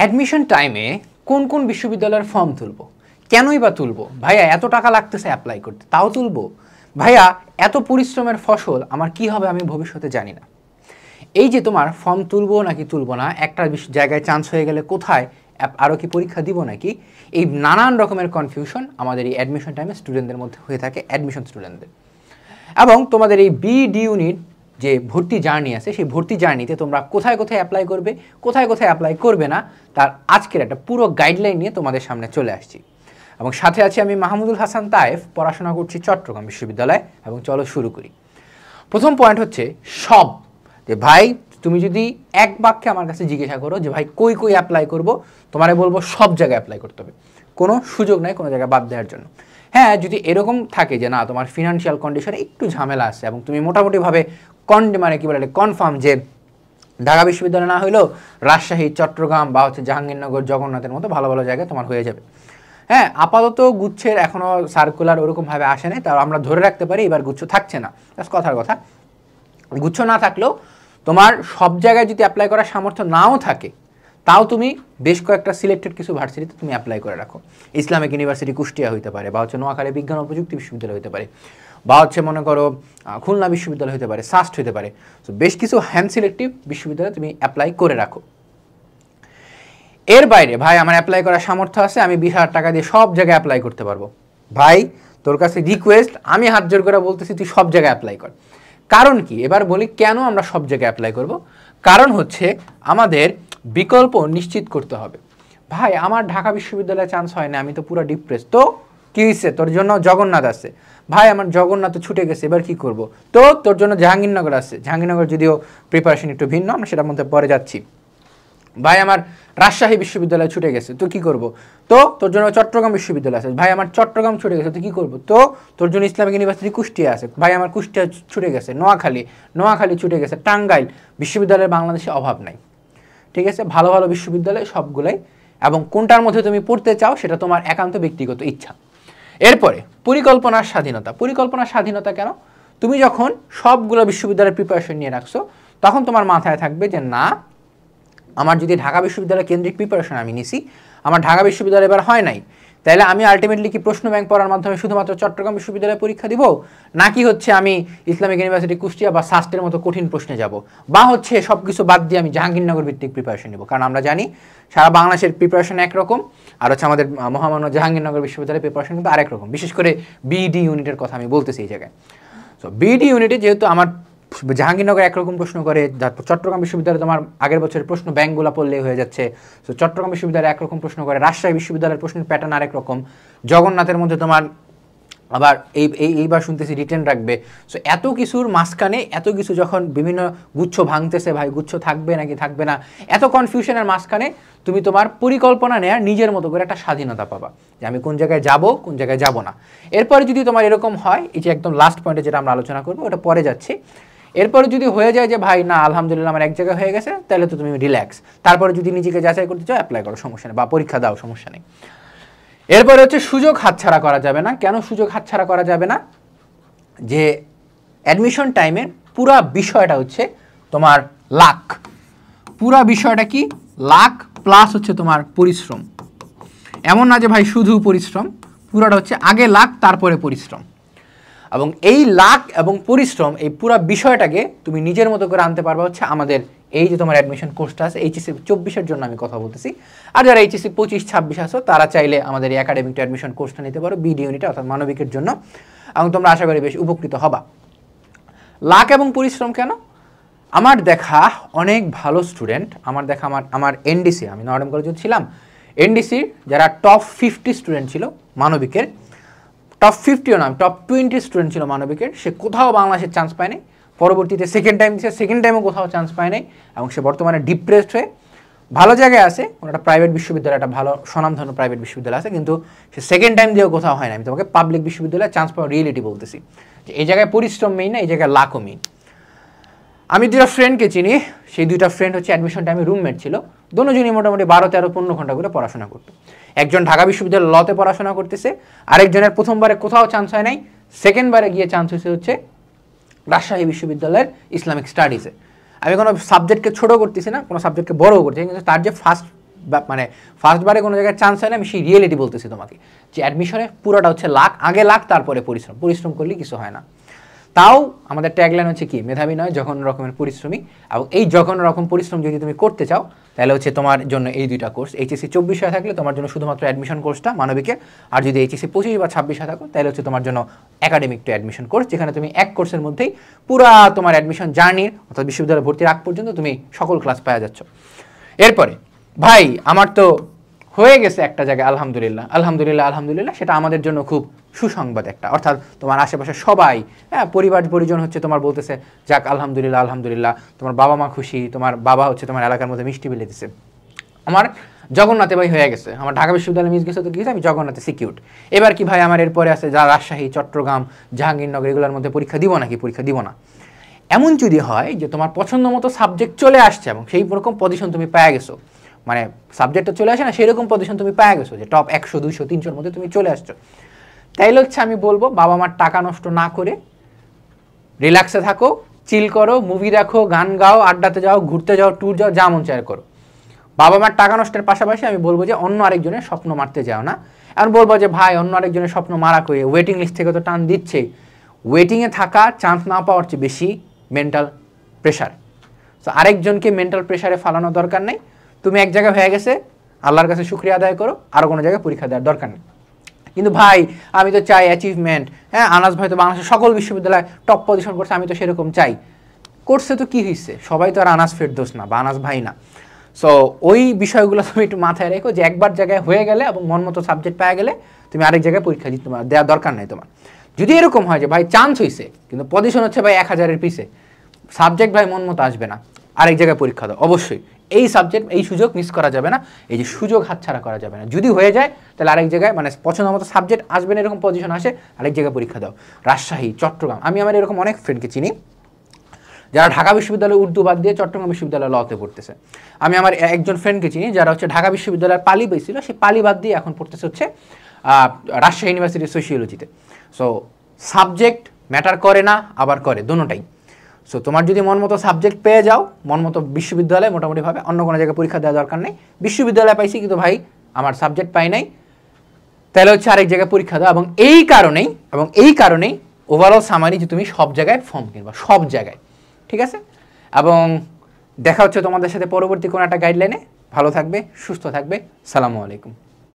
Admission টাইমে কোন কোন বিশ্ববিদ্যালয়ের ফর্ম তুলবো, কেনই বা তুলবো ভাইয়া? এত টাকা লাগতেছে অ্যাপ্লাই করতে, তাও তুলবো ভাইয়া? এত পরিশ্রমের ফসল আমার কি হবে আমি ভবিষ্যতে জানি না। এই যে তোমার ফর্ম তুলবো নাকি তুলবো না, একটা জায়গায় চান্স হয়ে গেলে কোথায়, আরও কি পরীক্ষা দিব নাকি, এই নানান রকমের কনফিউশন আমাদের এই অ্যাডমিশন টাইমে স্টুডেন্টদের মধ্যে হয়ে থাকে, অ্যাডমিশন স্টুডেন্টদের। এবং তোমাদের এই বিডি ইউনিট যে ভর্তি জার্নি আছে, সেই ভর্তি জার্নিতে তোমরা কোথায় কোথায় অ্যাপ্লাই করবে, কোথায় কোথায় অ্যাপ্লাই করবে না, তার আজকের একটা পুরো গাইডলাইন নিয়ে তোমাদের সামনে চলে আসছি। এবং সাথে আছি আমি মাহমুদুল হাসান তায়েফ, পড়াশোনা করছি চট্টগ্রাম বিশ্ববিদ্যালয়। এবং চলো শুরু করি। প্রথম পয়েন্ট হচ্ছে সব, যে ভাই তুমি যদি এক বাক্যে আমার কাছে জিজ্ঞাসা করো যে ভাই কই কই অ্যাপ্লাই করব, তোমারে বলবো সব জায়গায় অ্যাপ্লাই করতে হবে, কোনো সুযোগ নাই কোনো জায়গায় বাদ দেওয়ার জন্য। হ্যাঁ, যদি এরকম থাকে যে না তোমার ফিনান্সিয়াল কন্ডিশনে একটু ঝামেলা আছে এবং তুমি মোটামুটিভাবে মানে কি বলে কনফার্ম যে ঢাকা বিশ্ববিদ্যালয় না হলেও রাজশাহী, চট্টগ্রাম বা হচ্ছে জাহাঙ্গীরনগর, জগন্নাথের মতো ভালো ভালো জায়গায় তোমার হয়ে যাবে। হ্যাঁ, আপাতত গুচ্ছের এখনও সার্কুলার ওরকমভাবে আসে নাই, তাও আমরা ধরে রাখতে পারি এবার গুচ্ছ থাকছে না, কথার কথা। গুচ্ছ না থাকলেও তোমার সব জায়গায় যদি অ্যাপ্লাই করার সামর্থ্য নাও থাকে, তাও তুমি বেশ কয়েকটা সিলেক্টেড কিছু ভার্সিটিতে তুমি অ্যাপ্লাই করে রাখো। ইসলামিক ইউনিভার্সিটি কুষ্টিয়া হইতে পারে, বা হচ্ছে নোয়াখালী বিজ্ঞান ও প্রযুক্তি বিশ্ববিদ্যালয় হতে পারে, বা হচ্ছে মনে করো খুলনা বিশ্ববিদ্যালয় হতে পারে, সাস্ট হতে পারে। তো বেশ কিছু হ্যান্ড সিলেক্টিভ বিশ্ববিদ্যালয়ে তুমি অ্যাপ্লাই করে রাখো। এর বাইরে ভাই আমার অ্যাপ্লাই করার সামর্থ্য আছে, আমি 20,000 টাকা দিয়ে সব জায়গায় অ্যাপ্লাই করতে পারবো, ভাই তোর কাছে রিকোয়েস্ট, আমি হাত জোর করে বলতেছি তুই সব জায়গায় অ্যাপ্লাই কর। কারণ কি, এবার বলি কেন আমরা সব জায়গায় অ্যাপ্লাই করব। কারণ হচ্ছে আমাদের বিকল্প নিশ্চিত করতে হবে। ভাই আমার ঢাকা বিশ্ববিদ্যালয়ে চান্স হয় না, আমি তো পুরো ডিপ্রেস, তো কী হয়েছে, তোর জন্য জগন্নাথ আছে। ভাই আমার জগন্নাথ ছুটে গেছে, এবার কি করব? তো তোর জন্য জাহাঙ্গীরনগর আছে, জাহাঙ্গীরনগর যদিও প্রিপারেশন একটু ভিন্ন, আমরা সেটার মধ্যে পরে যাচ্ছি। ভাই আমার রাজশাহী বিশ্ববিদ্যালয় ছুটে গেছে, তো কি করব? তো তোর জন্য চট্টগ্রাম বিশ্ববিদ্যালয় আছে। ভাই আমার চট্টগ্রাম ছুটে গেছে, তো কি করব? তো তোর জন্য ইসলামিক ইউনিভার্সিটি কুষ্টিয়া আছে। ভাই আমার কুষ্টিয়া ছুটে গেছে, নোয়াখালী ছুটে গেছে, টাঙ্গাইল বিশ্ববিদ্যালয়ের বাংলাদেশে অভাব নাই। ঠিক আছে, ভালো ভালো বিশ্ববিদ্যালয় সবগুলাই, এবং কোনটার মধ্যে তুমি পড়তে চাও সেটা তোমার একান্ত ব্যক্তিগত ইচ্ছা। এরপরে পরিকল্পনার স্বাধীনতা। পরিকল্পনার স্বাধীনতা কেন? তুমি যখন সবগুলো বিশ্ববিদ্যালয়ের প্রিপারেশন নিয়ে রাখছো, তখন তোমার মাথায় থাকবে যে না, আমার যদি ঢাকা বিশ্ববিদ্যালয় কেন্দ্রিক প্রিপারেশন আমি নিছি, আমার ঢাকা বিশ্ববিদ্যালয় এবার হয় নাই, তাহলে আমি আলটিমেটলি কি প্রশ্ন ব্যাংক পড়ার মাধ্যমে শুধুমাত্র চট্টগ্রাম বিশ্ববিদ্যালয়ে পরীক্ষা দিব, নাকি হচ্ছে আমি ইসলামিক ইউনিভার্সিটি কুষ্টিয়া বা সাস্টের মতো কঠিন প্রশ্নে যাব, বা হচ্ছে সব কিছু বাদ দিয়ে আমি জাহাঙ্গীরনগর ভিত্তিক প্রিপারেশন নিব? কারণ আমরা জানি সারা বাংলাদেশের প্রিপারেশন একরকম, আর হচ্ছে আমাদের মহামান্য জাহাঙ্গীরনগর বিশ্ববিদ্যালয়ের প্রিপারেশন কিন্তু আরেক রকম। বিশেষ করে বিডি ইউনিটের কথা আমি বলতেছি এই জায়গায়। সো বিডি ইউনিটে যেহেতু আমার জাহাঙ্গীরনগর একরকম প্রশ্ন করে, চট্টগ্রাম বিশ্ববিদ্যালয়ে তোমার আগের বছরের প্রশ্ন ব্যাংকগুলো পড়লে হয়ে যাচ্ছে। তো চট্টগ্রাম বিশ্ববিদ্যালয়ে একরকম প্রশ্ন করে, রাজশাহী বিশ্ববিদ্যালয়ের প্রশ্নের প্যাটার্ন আরেক রকম, জগন্নাথের মধ্যে তোমার আবার এইবার শুনতেছি রিটেন রাখবে। সো এত কিছুর মাঝখানে এত কিছু যখন বিভিন্ন গুচ্ছ ভাঙতেছে, ভাই গুচ্ছ থাকবে নাকি থাকবে না, এত কনফিউশনের মাঝখানে তুমি তোমার পরিকল্পনা নেওয়ার নিজের মতো করে একটা স্বাধীনতা পাবা, যে আমি কোন জায়গায় যাব কোন জায়গায় যাব না। এরপরে যদি তোমার এরকম হয়, এই যে একদম লাস্ট পয়েন্টে যেটা আমরা আলোচনা করবো ওটা পরে যাচ্ছি, এরপরে যদি হয়ে যায় যে ভাই না আলহামদুলিল্লাহ আমার এক জায়গায় হয়ে গেছে, তাহলে তো তুমি রিল্যাক্স। তারপরে যদি নিজেকে যাচাই করতে চাও অ্যাপ্লাই করো, সমস্যা নেই, বা পরীক্ষা দাও, সমস্যা নেই। এরপরে হচ্ছে সুযোগ হাতছাড়া করা যাবে না। কেন সুযোগ হাতছাড়া করা যাবে না? যে অ্যাডমিশন টাইমের পুরা বিষয়টা হচ্ছে তোমার লাক। পুরা বিষয়টা কি? লাক প্লাস হচ্ছে তোমার পরিশ্রম। এমন না যে ভাই শুধু পরিশ্রম, পুরাটা হচ্ছে আগে লাক তারপরে পরিশ্রম। এবং এই লাক এবং পরিশ্রম, এই পুরো বিষয়টাকে তুমি নিজের মতো করে আনতে পারবা হচ্ছে আমাদের এই যে তোমার অ্যাডমিশন কোর্সটা আছে, এইচএসসি 24-এর জন্য আমি কথা বলতেছি। আর যারা এইচএসসি 25-26 আছো, তারা চাইলে আমাদের এই একাডেমিক টু অ্যাডমিশন কোর্সটা নিতে পারো, বিডি ইউনিটে অর্থাৎ মানবিকের জন্য, এবং তোমরা আশা করি বেশ উপকৃত হবা। লাক এবং পরিশ্রম কেন? আমার দেখা অনেক ভালো স্টুডেন্ট, আমার এনডিসি, আমি নর্ডাম কলেজে ছিলাম, এনডিসির যারা টপ 50 স্টুডেন্ট ছিল মানবিকের, টপ 50ও না, টপ 20 স্টুডেন্ট ছিল মানবিকের, সে কোথাও বাংলাদেশের চান্স পায় নাই। পরবর্তীতে সেকেন্ড টাইমও কোথাও চান্স পায় নাই, এবং সে বর্তমানে ডিপ্রেসড হয়ে ভালো জায়গায় আছে, একটা প্রাইভেট বিশ্ববিদ্যালয়, একটা ভালো স্বনামধন্য প্রাইভেট বিশ্ববিদ্যালয় আছে, কিন্তু সে সেকেন্ড টাইম দিয়েও কোথাও হয় না। আমি তোমাকে পাবলিক বিশ্ববিদ্যালয়ে চান্স পাওয়ার রিয়েলিটি বলতেছি, যে এই জায়গায় পরিশ্রম মেইন না, এই জায়গায় লাকও মেইন। আমি দুটা ফ্রেন্ডকে চিনি, সেই দুইটা ফ্রেন্ড হচ্ছে অ্যাডমিশন টাইমে রুমমেট ছিল, দুজনই মোটামুটি 12-13-15 ঘন্টা করে পড়াশোনা করতো। একজন ঢাকা বিশ্ববিদ্যালয় লতে পড়াশোনা করতেছে, আরেকজনের প্রথমবারে কোথাও চান্স হয় নাই, সেকেন্ডবারে গিয়ে চান্স হয়েছে হচ্ছে রাজশাহী বিশ্ববিদ্যালয়ের ইসলামিক স্টাডিজে। আমি কোনো সাবজেক্টকে ছোটো করতেছি না, কোনো সাবজেক্টকে বড়ও করছি, কিন্তু তার যে ফার্স্ট মানে ফার্স্ট বারে কোনো জায়গায় চান্স হয় না, আমি সেই রিয়েলিটি বলতেছি তোমাকে, যে অ্যাডমিশনে পুরোটা হচ্ছে লাক, আগে লাক তারপরে পরিশ্রম, পরিশ্রম করলে কিছু হয় না। তাও আমাদের ট্যাগলাইন হচ্ছে কি, মেধাবী নয় জঘন্য রকমের পরিশ্রমী। এবং এই জঘন্য রকম পরিশ্রম যদি তুমি করতে চাও তাহলে হচ্ছে তোমার জন্য এই দুইটা কোর্স, এইচএসসি 24 থাকলে তোমার জন্য শুধুমাত্র অ্যাডমিশন কোর্সটা মানবিকের, আর যদি এইচএসসি 25 বা 26 থাকো তাহলে হচ্ছে তোমার জন্য একাডেমিক টু অ্যাডমিশন কোর্স, যেখানে তুমি এক কোর্সের মধ্যেই পুরা তোমার অ্যাডমিশন জার্নির অর্থাৎ বিশ্ববিদ্যালয়ে ভর্তির আগ পর্যন্ত তুমি সকল ক্লাস পাওয়া যাচ্ছ। এরপরে ভাই আমার তো হয়ে গেছে একটা জায়গায় আলহামদুলিল্লাহ, আলহামদুলিল্লাহ, আলহামদুলিল্লাহ, সেটা আমাদের জন্য খুব সুসংবাদ একটা, অর্থাৎ তোমার আশেপাশে সবাই, হ্যাঁ, পরিবার পরিজন হচ্ছে তোমার বলতেছে যাক আলহামদুলিল্লাহ, আলহামদুলিল্লাহ, তোমার বাবা মা খুশি, তোমার বাবা হচ্ছে তোমার এলাকার মধ্যে মিষ্টি বিলে দিচ্ছে। আমার জগন্নাথে ভাই হয়ে গেছে, আমার ঢাকা বিশ্ববিদ্যালয়ে মিস গেছে তো গিয়েছে, আমি জগন্নাথে সিকিউর। এবার কি ভাই আমার এরপরে আছে যা রাজশাহী, চট্টগ্রাম, জাহাঙ্গীরনগর এগুলোর মধ্যে পরীক্ষা দিব নাকি? পরীক্ষা দিব না। এমন যদি হয় যে তোমার পছন্দ মতো সাবজেক্ট চলে আসছে এবং সেই রকম পজিশন তুমি পেয়ে গেছো, মানে সাবজেক্টটা চলে আসে না সেরকম পজিশন তুমি পেয়ে গেছো, যে টপ 100, 200, 300-র মধ্যে তুমি চলে আসছো, তাইলে হচ্ছে আমি বলবো বাবা মার টাকা নষ্ট না করে রিল্যাক্সে থাকো, চিল করো, মুভি দেখো, গান গাও, আড্ডাতে যাও, ঘুরতে যাও, ট্যুর যাও, যা মন চায় করো। বাবা মার টাকা নষ্টের পাশাপাশি আমি বলবো যে অন্য আরেকজনের স্বপ্ন মারতে যাও না। এখন বলবো যে ভাই অন্য আরেকজনের স্বপ্ন মারা করে ওয়েটিং লিস্ট থেকে তো টান দিচ্ছে, ওয়েটিংয়ে থাকা চান্স না পাওয়ার চেয়ে বেশি মেন্টাল প্রেশার। তো আরেকজনকে মেন্টাল প্রেশারে ফালানোর দরকার নেই। তুমি এক জায়গায় হয়ে গেছে, আল্লাহর কাছে শুকরিয়া আদায় করো, আরও কোনো জায়গায় পরীক্ষা দেওয়ার দরকার নেই। কিন্তু ভাই আমি তো চাই অ্যাচিভমেন্ট, হ্যাঁ, আনাস ভাই তো বাংলাদেশের সকল বিশ্ববিদ্যালয়ে টপ পজিশন করছে, আমি তো সেরকম চাই। করছে তো কী হয়েছে, সবাই তো আর আনাস ফেরদৌস না বা আনাস ভাই না। সো ওই বিষয়গুলো তুমি একটু মাথায় রেখো, যে একবার জায়গায় হয়ে গেলে এবং মন মতো সাবজেক্ট পেয়ে গেলে তুমি আরেক জায়গায় পরীক্ষা দিতে দেওয়ার দরকার নেই তোমার। যদি এরকম হয় যে ভাই চান্স হয়েছে কিন্তু পজিশন হচ্ছে ভাই 1000-এর পিছে, সাবজেক্ট ভাই মন মতো আসবে না, আরেক জায়গায় পরীক্ষা দাও অবশ্যই। এই সাবজেক্ট, এই সুযোগ মিস করা যাবে না, এই যে সুযোগ হাতছাড়া করা যাবে না। যদি হয়ে যায় তাহলে আরেক জায়গায়, মানে পছন্দ মতো সাবজেক্ট আসবে না এরকম পজিশন আসে, আরেক জায়গায় পরীক্ষা দাও। রাজশাহী, চট্টগ্রাম, আমি আমার এরকম অনেক ফ্রেন্ডকে চিনি যারা ঢাকা বিশ্ববিদ্যালয়ে উর্দু বাদ দিয়ে চট্টগ্রাম বিশ্ববিদ্যালয়ে লতে পড়তেছে। আমি আমার একজন ফ্রেন্ডকে চিনি যারা হচ্ছে ঢাকা বিশ্ববিদ্যালয়ের পালি পেয়েছিল, সেই পালি বাদ দিয়ে এখন পড়তেছে হচ্ছে রাজশাহী ইউনিভার্সিটির সোশিওলজিতে। সো সাবজেক্ট ম্যাটার করে না, আবার করে, দোনোটাই। সো তোমার যদি মন মতো সাবজেক্ট পেয়ে যাও, মন মতো বিশ্ববিদ্যালয়ে মোটামুটিভাবে, অন্য কোনো জায়গায় পরীক্ষা দেওয়ার দরকার নেই। বিশ্ববিদ্যালয়ে পাইছি কিন্তু ভাই আমার সাবজেক্ট পাই নাই, তাহলে হচ্ছে আরেক জায়গায় পরীক্ষা দাও। এবং এই কারণেই ওভারঅল সামারি যে তুমি সব জায়গায় ফর্ম কিনবা, সব জায়গায়, ঠিক আছে? এবং দেখা হচ্ছে তোমাদের সাথে পরবর্তী কোনো একটা গাইডলাইনে। ভালো থাকবে, সুস্থ থাকবে, সালামু আলাইকুম।